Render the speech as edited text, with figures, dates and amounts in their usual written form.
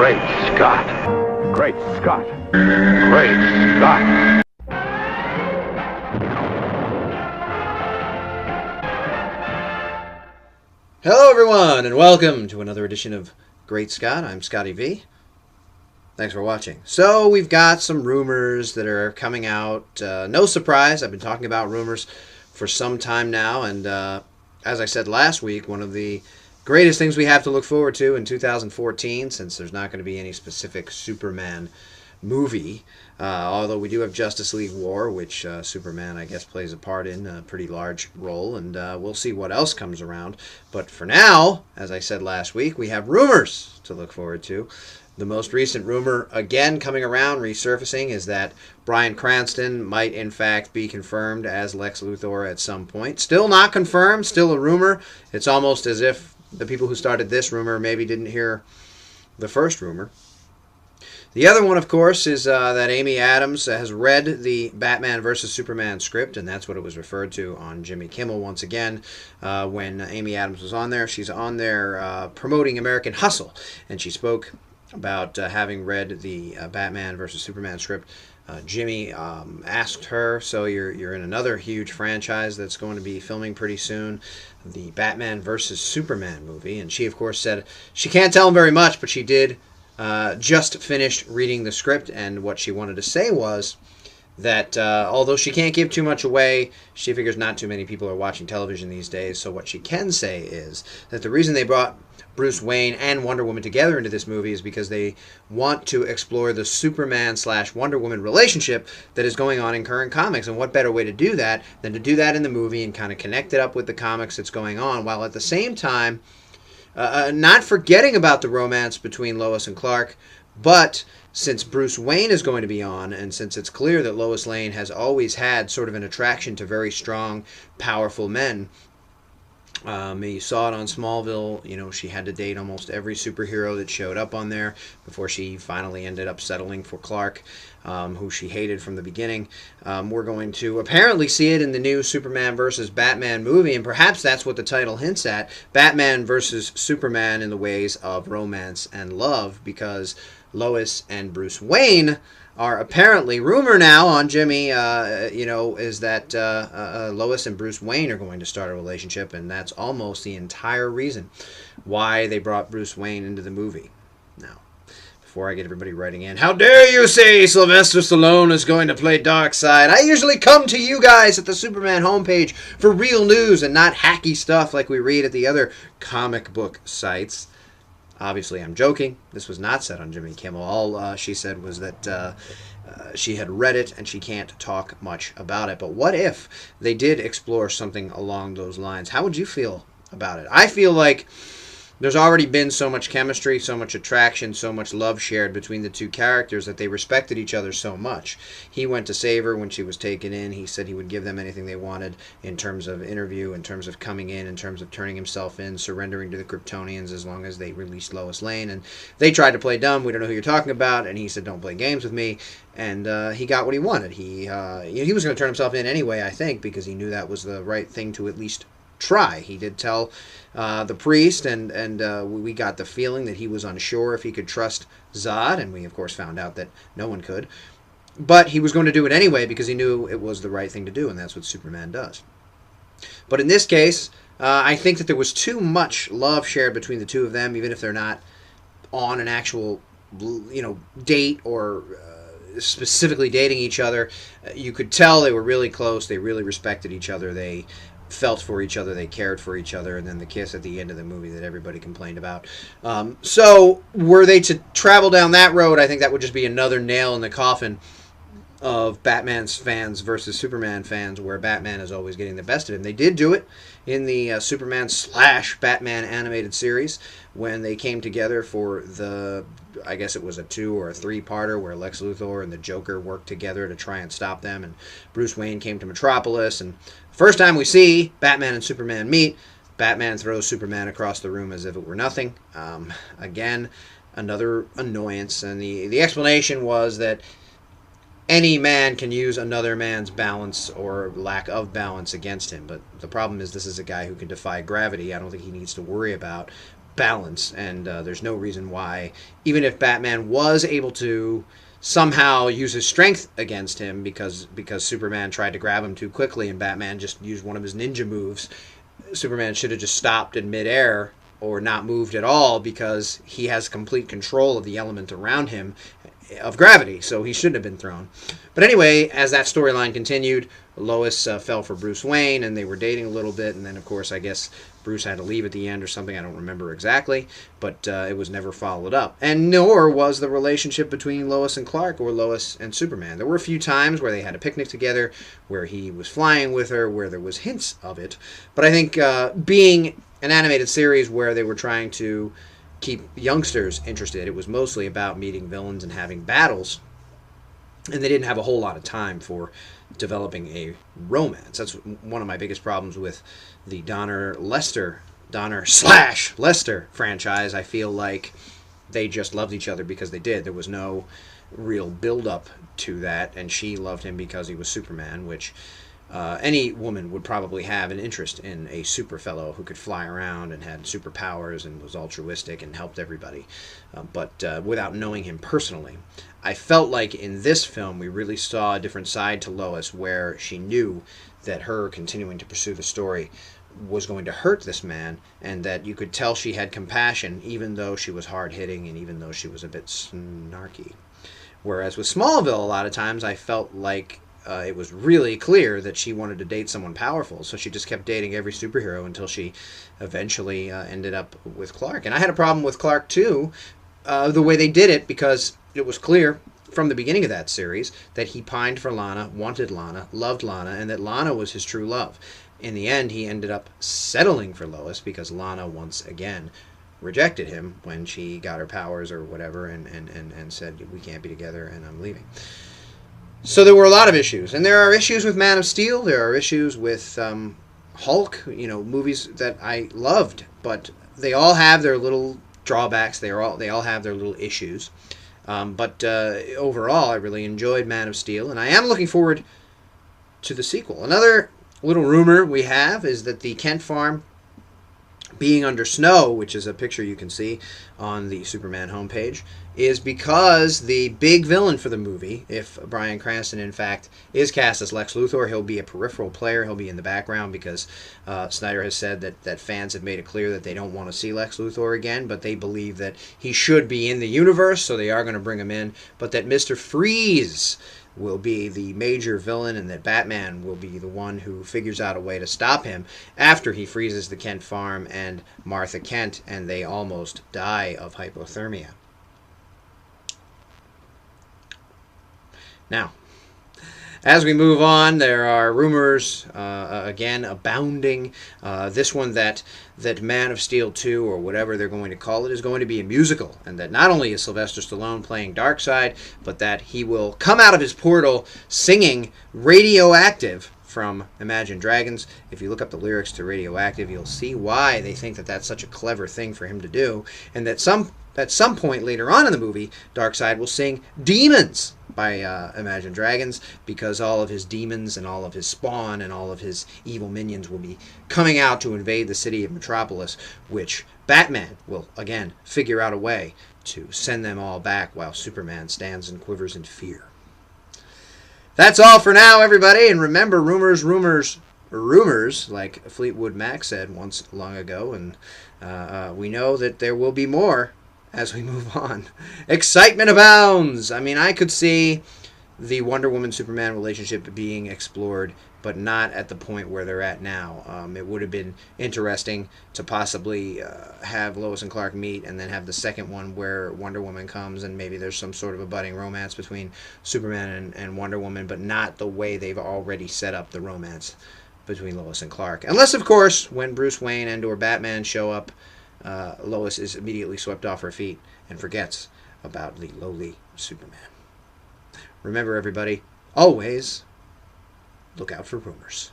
Great Scott. Great Scott. Great Scott. Hello everyone, and welcome to another edition of Great Scott. I'm Scotty V. Thanks for watching. So we've got some rumors that are coming out. No surprise, I've been talking about rumors for some time now, and as I said last week, one of the greatest things we have to look forward to in 2014, since there's not going to be any specific Superman movie, although we do have Justice League War, which Superman, I guess, plays a part in, a pretty large role, and we'll see what else comes around. But for now, as I said last week, we have rumors to look forward to. The most recent rumor, again coming around, resurfacing, is that Bryan Cranston might in fact be confirmed as Lex Luthor at some point. Still not confirmed, still a rumor. It's almost as if the people who started this rumor maybe didn't hear the first rumor. The other one, of course, is that Amy Adams has read the Batman vs. Superman script, and that's what it was referred to on Jimmy Kimmel once again when Amy Adams was on there. She's on there promoting American Hustle, and she spoke about having read the Batman vs. Superman script. Jimmy asked her, so you're in another huge franchise that's going to be filming pretty soon, the Batman vs. Superman movie, and she, of course, said she can't tell him very much, but she did just finished reading the script, and what she wanted to say was that although she can't give too much away, she figures not too many people are watching television these days, so what she can say is that the reason they brought Bruce Wayne and Wonder Woman together into this movie is because they want to explore the Superman/Wonder Woman relationship that is going on in current comics, and what better way to do that than to do that in the movie and kind of connect it up with the comics that's going on, while at the same time not forgetting about the romance between Lois and Clark. But since Bruce Wayne is going to be on, and since it's clear that Lois Lane has always had sort of an attraction to very strong, powerful men, you saw it on Smallville. You know, she had to date almost every superhero that showed up on there before she finally ended up settling for Clark, who she hated from the beginning. We're going to apparently see it in the new Superman versus Batman movie, and perhaps that's what the title hints at: Batman versus Superman in the ways of romance and love, because Lois and Bruce Wayne are apparently, rumor now on Jimmy, is that Lois and Bruce Wayne are going to start a relationship, and that's almost the entire reason why they brought Bruce Wayne into the movie. Now, before I get everybody writing in, how dare you say Sylvester Stallone is going to play Darkseid? I usually come to you guys at the Superman homepage for real news and not hacky stuff like we read at the other comic book sites. Obviously, I'm joking. This was not said on Jimmy Kimmel. All she said was that she had read it and she can't talk much about it. But what if they did explore something along those lines? How would you feel about it? I feel like there's already been so much chemistry, so much attraction, so much love shared between the two characters that they respected each other so much. He went to save her when she was taken in. He said he would give them anything they wanted in terms of interview, in terms of coming in terms of turning himself in, surrendering to the Kryptonians as long as they released Lois Lane. And they tried to play dumb. We don't know who you're talking about. And he said, don't play games with me. And he got what he wanted. He was going to turn himself in anyway, I think, because he knew that was the right thing to at least try. He did tell the priest, and we got the feeling that he was unsure if he could trust Zod, and we of course found out that no one could. But he was going to do it anyway because he knew it was the right thing to do, and that's what Superman does. But in this case, I think that there was too much love shared between the two of them, even if they're not on an actual, date or specifically dating each other. You could tell they were really close. They really respected each other. They felt for each other, they cared for each other, and then the kiss at the end of the movie that everybody complained about. So were they to travel down that road, I think that would just be another nail in the coffin of Batman's fans versus Superman fans, where Batman is always getting the best of him. They did do it in the Superman/Batman animated series when they came together for the, I guess it was a 2 or a 3-parter where Lex Luthor and the Joker worked together to try and stop them, and Bruce Wayne came to Metropolis, and first time we see Batman and Superman meet, Batman throws Superman across the room as if it were nothing. Again, another annoyance, and the explanation was that any man can use another man's balance or lack of balance against him, but the problem is this is a guy who can defy gravity. I don't think he needs to worry about balance, and there's no reason why, even if Batman was able to somehow use his strength against him because Superman tried to grab him too quickly and Batman just used one of his ninja moves, Superman should have just stopped in midair or not moved at all because he has complete control of the element around him of gravity, so he shouldn't have been thrown. But anyway, as that storyline continued, Lois fell for Bruce Wayne, and they were dating a little bit, and then, of course, I guess Bruce had to leave at the end or something. I don't remember exactly, but it was never followed up. And nor was the relationship between Lois and Clark or Lois and Superman. There were a few times where they had a picnic together, where he was flying with her, where there was hints of it. But I think being an animated series where they were trying to keep youngsters interested, it was mostly about meeting villains and having battles, and they didn't have a whole lot of time for developing a romance. That's one of my biggest problems with the Donner / Lester franchise. I feel like they just loved each other because they did. There was no real build-up to that, and she loved him because he was Superman, which any woman would probably have an interest in a super fellow who could fly around and had superpowers and was altruistic and helped everybody, but without knowing him personally. I felt like in this film we really saw a different side to Lois, where she knew that her continuing to pursue the story was going to hurt this man, and that you could tell she had compassion even though she was hard-hitting and even though she was a bit snarky. Whereas with Smallville, a lot of times I felt like it was really clear that she wanted to date someone powerful, so she just kept dating every superhero until she eventually ended up with Clark. And I had a problem with Clark, too, the way they did it, because it was clear from the beginning of that series that he pined for Lana, wanted Lana, loved Lana, and that Lana was his true love. In the end, he ended up settling for Lois because Lana, once again, rejected him when she got her powers or whatever and said, we can't be together and I'm leaving. So there were a lot of issues, and there are issues with Man of Steel. There are issues with Hulk. Movies that I loved, but they all have their little drawbacks. They all have their little issues. But overall, I really enjoyed Man of Steel, and I am looking forward to the sequel. Another little rumor we have is that the Kent farm being under snow, which is a picture you can see on the Superman homepage, is because the big villain for the movie, if Bryan Cranston in fact is cast as Lex Luthor, he'll be a peripheral player, he'll be in the background, because Snyder has said that fans have made it clear that they don't want to see Lex Luthor again, but they believe that he should be in the universe, so they are going to bring him in, but that Mr. Freeze will be the major villain, and that Batman will be the one who figures out a way to stop him after he freezes the Kent farm and Martha Kent, and they almost die of hypothermia. Now, as we move on, there are rumors, again, abounding. This one that Man of Steel 2, or whatever they're going to call it, is going to be a musical. And that not only is Sylvester Stallone playing Darkseid, but that he will come out of his portal singing Radioactive from Imagine Dragons. If you look up the lyrics to Radioactive, you'll see why they think that that's such a clever thing for him to do. And that at some point later on in the movie, Darkseid will sing Demons by Imagine Dragons, because all of his demons and all of his spawn and all of his evil minions will be coming out to invade the city of Metropolis, which Batman will, again, figure out a way to send them all back while Superman stands and quivers in fear. That's all for now, everybody, and remember, rumors, like Fleetwood Mac said once long ago, and we know that there will be more as we move on. Excitement abounds! I mean, I could see the Wonder Woman-Superman relationship being explored, but not at the point where they're at now. It would have been interesting to possibly have Lois and Clark meet and then have the second one where Wonder Woman comes and maybe there's some sort of a budding romance between Superman and Wonder Woman, but not the way they've already set up the romance between Lois and Clark. Unless, of course, when Bruce Wayne and or Batman show up, Lois is immediately swept off her feet and forgets about the lowly Superman. Remember, everybody, always look out for rumors.